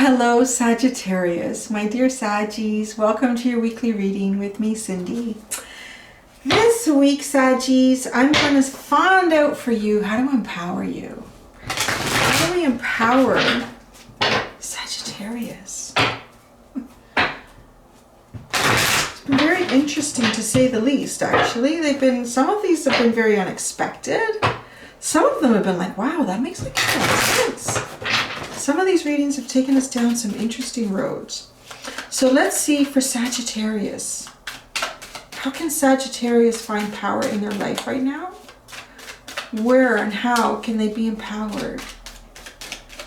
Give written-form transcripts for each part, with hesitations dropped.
Hello Sagittarius, my dear Saggies, welcome to your weekly reading with me, Cindy. This week, Saggies, I'm going to find out for you how to empower you. How do we empower Sagittarius? It's been very interesting to say the least, actually. Some of these have been very unexpected. Some of them have been like, wow, that makes like a lot of sense. Some of these readings have taken us down some interesting roads. So let's see for Sagittarius. How can Sagittarius find power in their life right now? Where and how can they be empowered?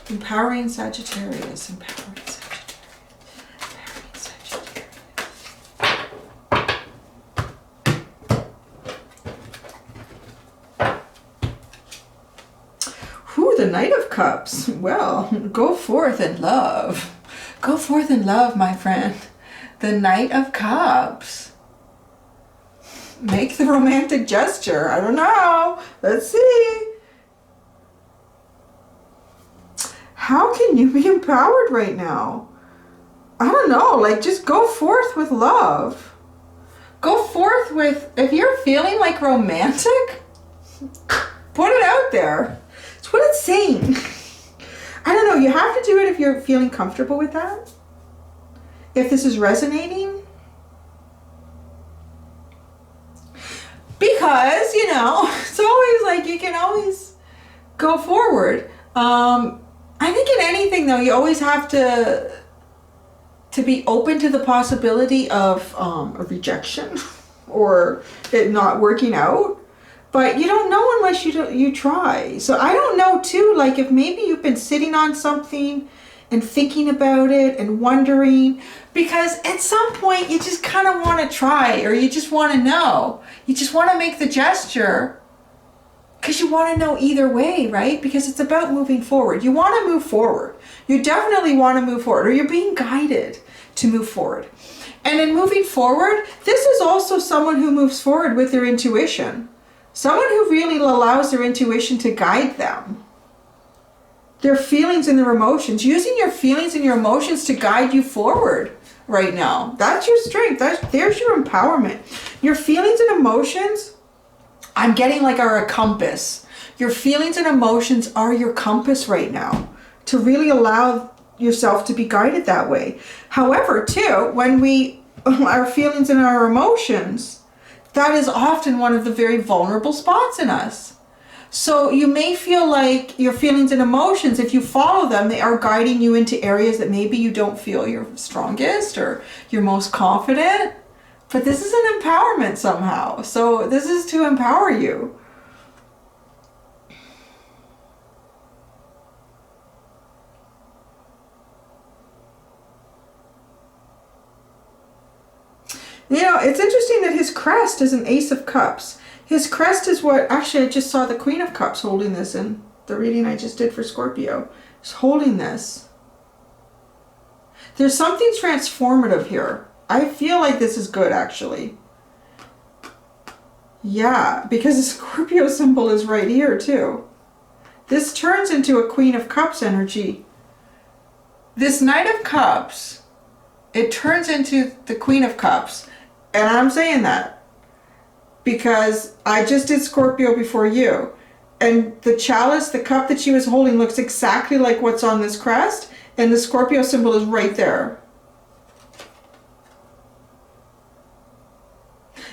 Empowering Sagittarius, empowering Sagittarius, empowering Sagittarius. The Knight of Cups. Well, go forth in love. Go forth in love, my friend. The Knight of Cups. Make the romantic gesture. I don't know. Let's see. How can you be empowered right now? I don't know. Like, just go forth with love. Go forth with, if you're feeling like romantic, put it out there. What it's saying. I don't know, you have to do it if you're feeling comfortable with that. If this is resonating. Because, you know, it's always like you can always go forward. I think in anything though, you always have to be open to the possibility of a rejection or it not working out. But you don't know unless you try. So I don't know too, like if maybe you've been sitting on something and thinking about it and wondering, because at some point you just kind of want to try or you just want to know. You just want to make the gesture because you want to know either way, right? Because it's about moving forward. You want to move forward. You definitely want to move forward or you're being guided to move forward. And in moving forward, this is also someone who moves forward with their intuition. Someone who really allows their intuition to guide them. Their feelings and their emotions. Using your feelings and your emotions to guide you forward right now. That's your strength. There's your empowerment. Your feelings and emotions, I'm getting like are a compass. Your feelings and emotions are your compass right now. To really allow yourself to be guided that way. However, too, when our feelings and our emotions, that is often one of the very vulnerable spots in us. So you may feel like your feelings and emotions, if you follow them, they are guiding you into areas that maybe you don't feel you're strongest or you're most confident. But this is an empowerment somehow. So this is to empower you. You know, it's interesting that his crest is an Ace of Cups. His crest is what, actually I just saw the Queen of Cups holding this in the reading I just did for Scorpio. He's holding this. There's something transformative here. I feel like this is good actually. Yeah, because the Scorpio symbol is right here too. This turns into a Queen of Cups energy. This Knight of Cups, it turns into the Queen of Cups. And I'm saying that because I just did Scorpio before you. And the chalice, the cup that she was holding looks exactly like what's on this crest. And the Scorpio symbol is right there.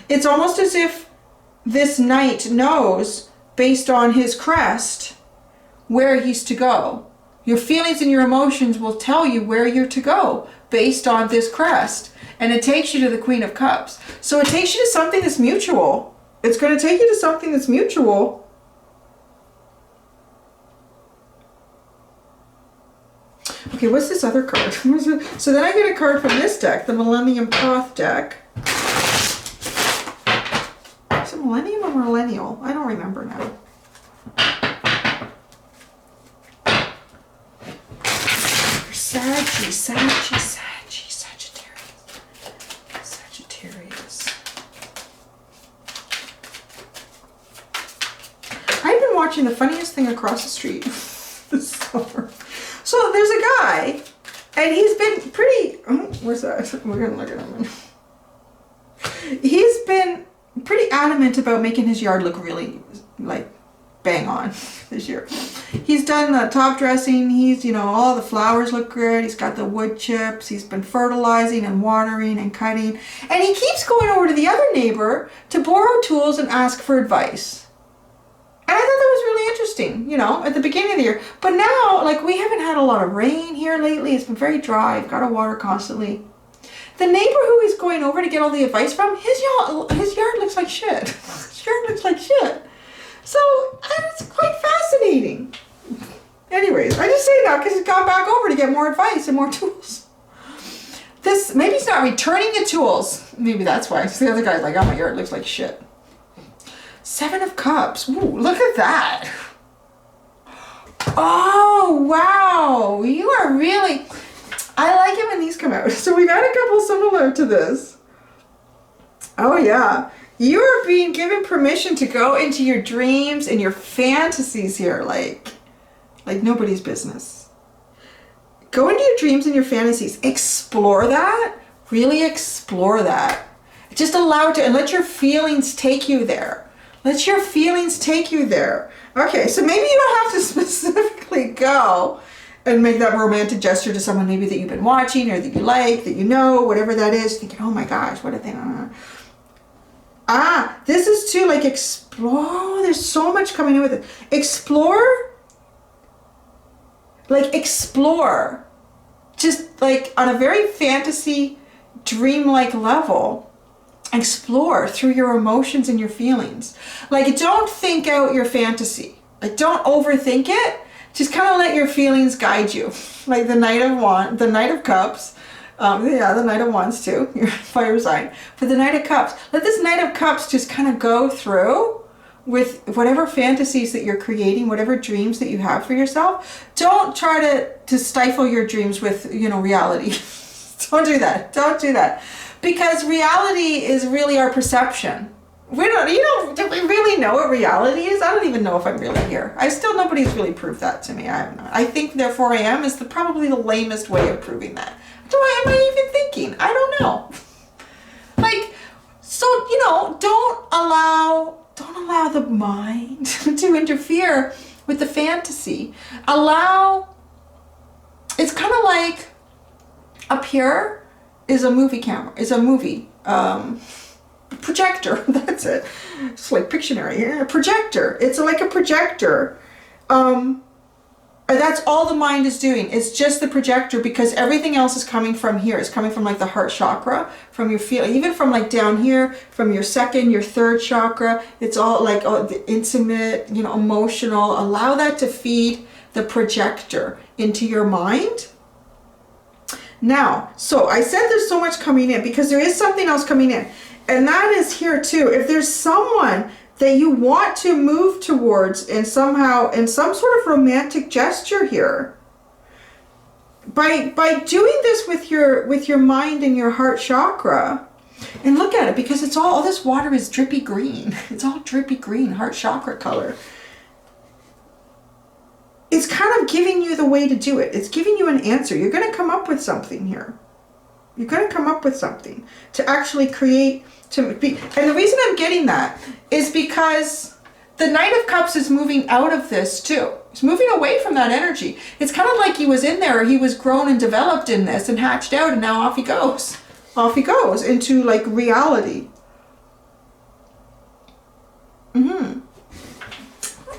It's almost as if this knight knows, based on his crest, where he's to go. Your feelings and your emotions will tell you where you're to go based on this crest. And it takes you to the Queen of Cups. So it takes you to something that's mutual. It's going to take you to something that's mutual. Okay, what's this other card? So then I get a card from this deck, the Millennium Thoth deck. Is it Millennium or Millennial? I don't remember now. Sagittarius. I've been watching The Funniest Thing Across the Street this summer. So there's a guy And he's been pretty, where's that? We're gonna look at him. He's been pretty adamant about making his yard look really like bang on this year. He's done the top dressing. He's, you know, all the flowers look good. He's got the wood chips. He's been fertilizing and watering and cutting. And he keeps going over to the other neighbor to borrow tools and ask for advice. And I thought that was really interesting, you know, at the beginning of the year. But now, like, we haven't had a lot of rain here lately. It's been very dry. I've got to water constantly. The neighbor who he's going over to get all the advice from, his yard looks like shit. His yard looks like shit. So, it's quite fascinating. Anyways, I just say that because he's gone back over to get more advice and more tools. Maybe he's not returning the tools. Maybe that's why. So the other guy's like, oh, my yard looks like shit. 7 of Cups. Ooh, look at that. Oh, wow. You are really... I like it when these come out. So we got a couple similar to this. Oh, yeah. You are being given permission to go into your dreams and your fantasies here like nobody's business. Go into your dreams and your fantasies. Explore that. Really explore that. Just allow it to, and let your feelings take you there. Let your feelings take you there. Okay, so maybe you don't have to specifically go and make that romantic gesture to someone maybe that you've been watching or that you like, that you know, whatever that is, thinking, oh my gosh, what are they? This is too, like, explore. There's so much coming in with it. Explore. Like, explore. Just, like, on a very fantasy, dreamlike level. Explore through your emotions and your feelings. Like, don't think out your fantasy. Like, don't overthink it. Just kind of let your feelings guide you. Like the Knight of Cups. Yeah, the Knight of Wands too, your fire sign. But the Knight of Cups, let this Knight of Cups just kind of go through with whatever fantasies that you're creating, whatever dreams that you have for yourself. Don't try to stifle your dreams with, you know, reality. Don't do that. Don't do that. Because reality is really our perception. Do we really know what reality is? I don't even know if I'm really here. Nobody's really proved that to me. I don't know. I think therefore I am is probably the lamest way of proving that. Am I even thinking? I don't know. Like, so, you know, don't allow the mind to interfere with the fantasy. It's kind of like up here is a movie camera, projector. That's it. It's like Pictionary. Yeah, projector. It's like a projector. That's all the mind is doing. It's just the projector because everything else is coming from here. It's coming from like the heart chakra, from your feel, even from like down here, from your second, your third chakra. It's all like the intimate, you know, emotional. Allow that to feed the projector into your mind. Now, so I said there's so much coming in because there is something else coming in. And that is here too. If there's someone that you want to move towards in some sort of romantic gesture here, by doing this with your mind and your heart chakra, and look at it because it's all this water is drippy green. It's all drippy green, heart chakra color. It's kind of giving you the way to do it. It's giving you an answer. You're going to come up with something here. You're going to come up with something to actually create, and the reason I'm getting that is because the Knight of Cups is moving out of this too. He's moving away from that energy. It's kind of like he was in there, or he was grown and developed in this and hatched out, and now off he goes. Off he goes into like reality.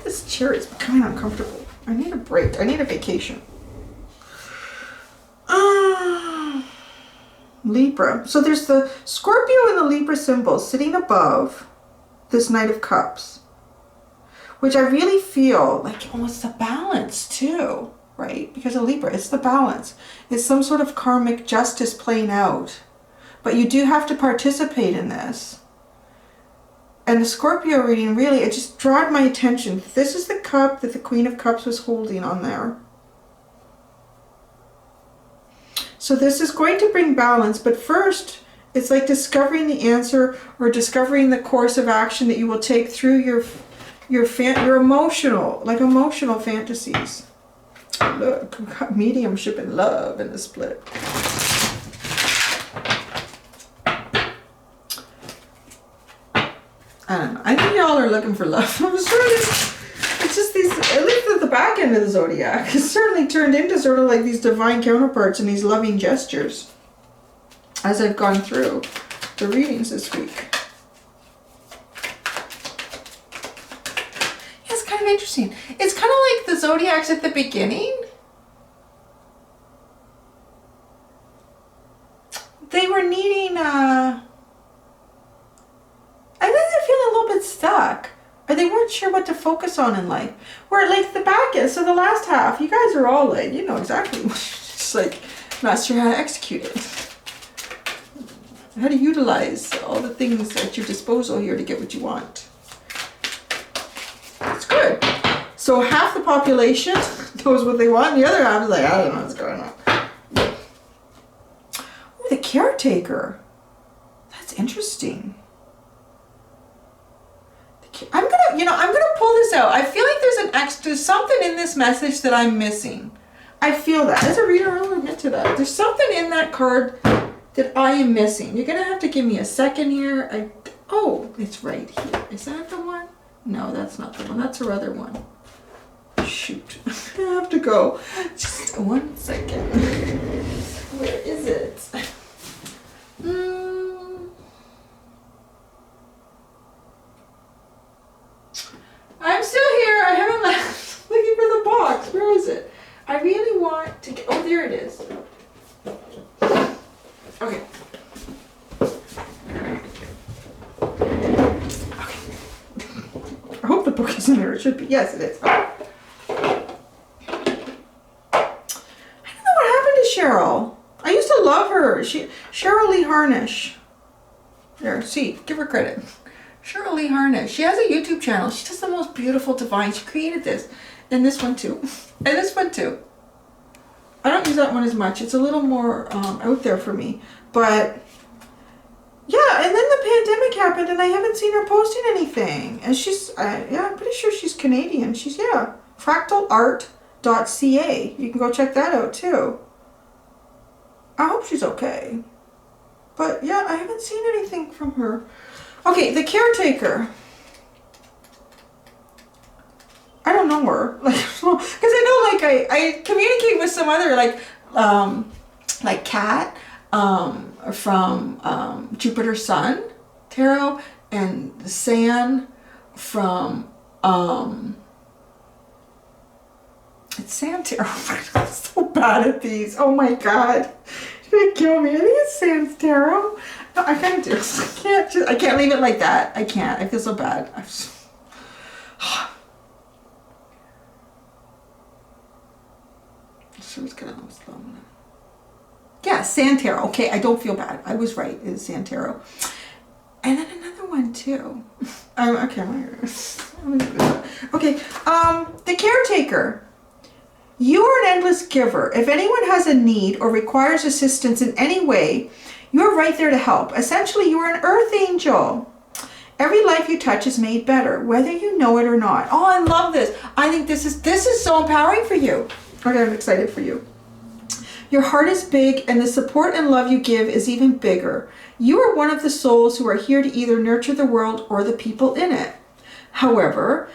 This chair is becoming uncomfortable. I need a break. I need a vacation. Libra. So there's the Scorpio and the Libra symbol sitting above this Knight of Cups, which I really feel like almost a balance too, right? Because of Libra, it's the balance. It's some sort of karmic justice playing out. But you do have to participate in this. And the Scorpio reading, really, it just drawed my attention. This is the cup that the Queen of Cups was holding on there. So this is going to bring balance, but first, it's like discovering the answer or discovering the course of action that you will take through your emotional fantasies. Look, we've got mediumship and love in the split. I don't know. I think y'all are looking for love. I'm sure it's just these, at least at the back end of the zodiac, it's certainly turned into sort of like these divine counterparts and these loving gestures as I've gone through the readings this week. Yeah, it's kind of interesting. It's kind of like the zodiacs at the beginning. They were needing, I think they're feeling a little bit stuck. Or they weren't sure what to focus on in life. Where like the back end, so the last half, you guys are all like, you know exactly. Just like, not sure how to execute it. How to utilize all the things at your disposal here to get what you want. It's good. So half the population knows what they want, and the other half is like, I don't know what's going on. Oh, the caretaker. That's interesting. I'm gonna pull this out. I feel like there's something in this message that I'm missing. I feel that. As a reader, I'll admit to that. There's something in that card that I am missing. You're gonna have to give me a second here. Oh, it's right here. Is that the one? No, that's not the one. That's her other one. Shoot. I have to go. Just 1 second. Where is it? I'm still here. I haven't left. Looking for the box. Where is it? I really want to get... Oh, there it is. Okay. I hope the book is in there. It should be. Yes, it is. I don't know what happened to Cheryl. I used to love her. Cheryl Lee Harnish. There, see, give her credit. Cheryl Lee Harnish. She has a YouTube channel. She does the most beautiful divine. She created this. And this one too. And this one too. I don't use that one as much. It's a little more out there for me. But yeah, and then the pandemic happened and I haven't seen her posting anything. And she's, yeah, I'm pretty sure she's Canadian. She's, yeah, fractalart.ca. You can go check that out too. I hope she's okay. But yeah, I haven't seen anything from her. Okay, the caretaker. I don't know her, like, because I know, like, I communicate with some other, like Kat, from Jupiter Sun Tarot, and San from it's San Tarot. I'm so bad at these. Oh my god, you're gonna kill me. I think it's Sans Tarot. No, I kind of do. I can't leave it like that. I can't. I feel so bad. I'm so... It's gonna yeah, San Tarot. Okay, I don't feel bad. I was right. It's San Tarot. And then another one too. Okay. Okay. The caretaker. You are an endless giver. If anyone has a need or requires assistance in any way, you're right there to help. Essentially, you are an earth angel. Every life you touch is made better, whether you know it or not. Oh, I love this. I think this is so empowering for you. Okay, I'm excited for you. Your heart is big, and the support and love you give is even bigger. You are one of the souls who are here to either nurture the world or the people in it. However,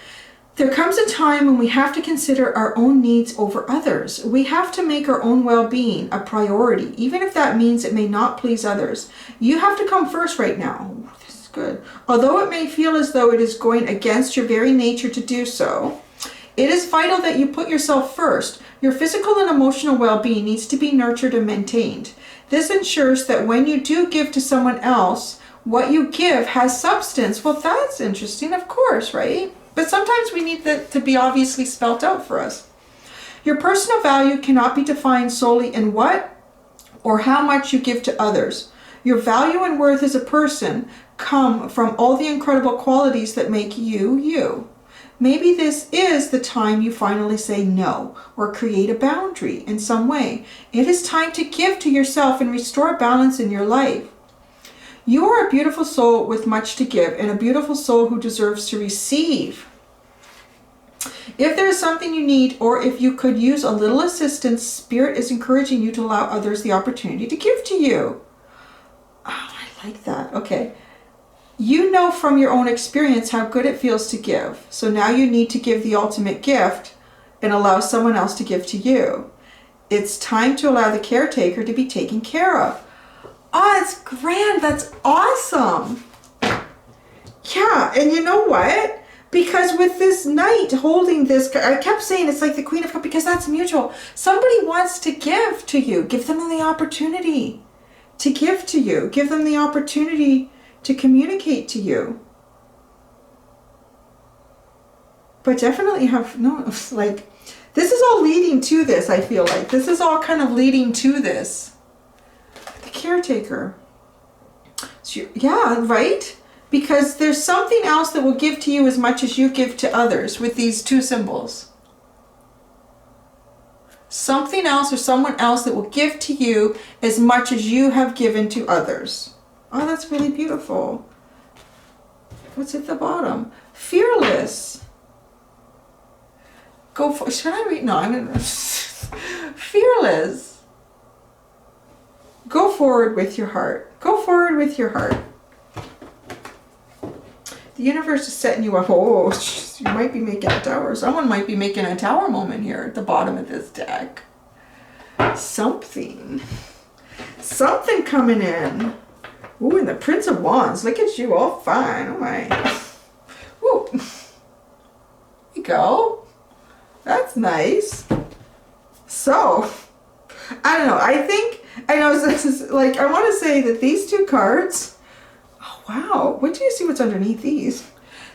there comes a time when we have to consider our own needs over others. We have to make our own well-being a priority, even if that means it may not please others. You have to come first right now. Ooh, this is good. Although it may feel as though it is going against your very nature to do so, it is vital that you put yourself first. Your physical and emotional well-being needs to be nurtured and maintained. This ensures that when you do give to someone else, what you give has substance. Well, that's interesting, of course, right? But sometimes we need that to be obviously spelt out for us. Your personal value cannot be defined solely in what or how much you give to others. Your value and worth as a person come from all the incredible qualities that make you, you. Maybe this is the time you finally say no or create a boundary in some way. It is time to give to yourself and restore balance in your life. You are a beautiful soul with much to give and a beautiful soul who deserves to receive. If there is something you need, or if you could use a little assistance, Spirit is encouraging you to allow others the opportunity to give to you. Oh, I like that. Okay. You know from your own experience how good it feels to give. So now you need to give the ultimate gift and allow someone else to give to you. It's time to allow the caretaker to be taken care of. Oh, it's grand. That's awesome. Yeah, and you know what? Because with this knight holding this, I kept saying it's like the Queen of Cups because that's mutual. Somebody wants to give to you. Give them the opportunity to give to you. Give them the opportunity to communicate to you. But definitely have, no, like, this is all leading to this, I feel like. This is all kind of leading to this. The caretaker. So yeah, right? Because there's something else that will give to you as much as you give to others with these two symbols. Something else or someone else that will give to you as much as you have given to others. Oh, that's really beautiful. What's at the bottom? Fearless. Go for, should I read? No, I'm going to. Fearless. Go forward with your heart. Go forward with your heart. The universe is setting you up. Oh, you might be making a tower. Someone might be making a tower moment here at the bottom of this deck. Something coming in. Ooh, and the Prince of Wands. Look at you, all fine. Oh my. Woo. There you go. That's nice. So, I don't know. I know this is like, I want to say that these two cards. Wow, wait till you see what's underneath these.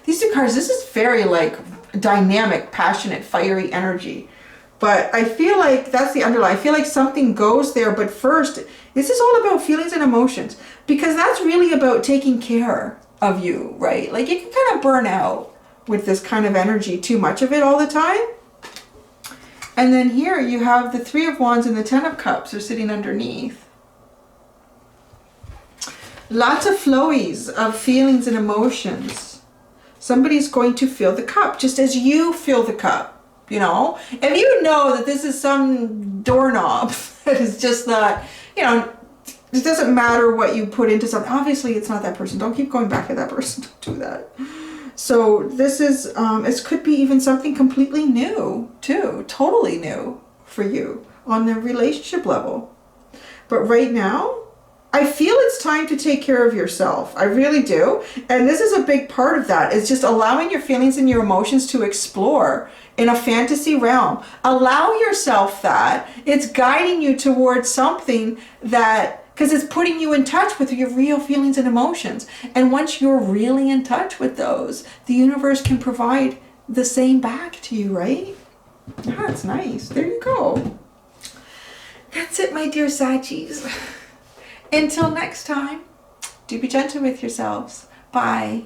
These two cards, this is very like dynamic, passionate, fiery energy. But I feel like that's the underline. I feel like something goes there, but first, this is all about feelings and emotions. Because that's really about taking care of you, right? Like you can kind of burn out with this kind of energy, too much of it all the time. And then here you have the Three of Wands and the Ten of Cups are sitting underneath. Lots of flowies of feelings and emotions. Somebody's going to fill the cup, just as you fill the cup, you know? If you know that this is some doorknob that is just not, you know, it doesn't matter what you put into something. Obviously, it's not that person. Don't keep going back to that person. Don't do that. So this is, it could be even something completely new, too. Totally new for you on the relationship level. But right now, I feel it's time to take care of yourself. I really do. And this is a big part of that. It's just allowing your feelings and your emotions to explore in a fantasy realm. Allow yourself that. It's guiding you towards something that, because it's putting you in touch with your real feelings and emotions. And once you're really in touch with those, the universe can provide the same back to you, right? That's nice. There you go. That's it, my dear Saggies. Until next time, do be gentle with yourselves. Bye.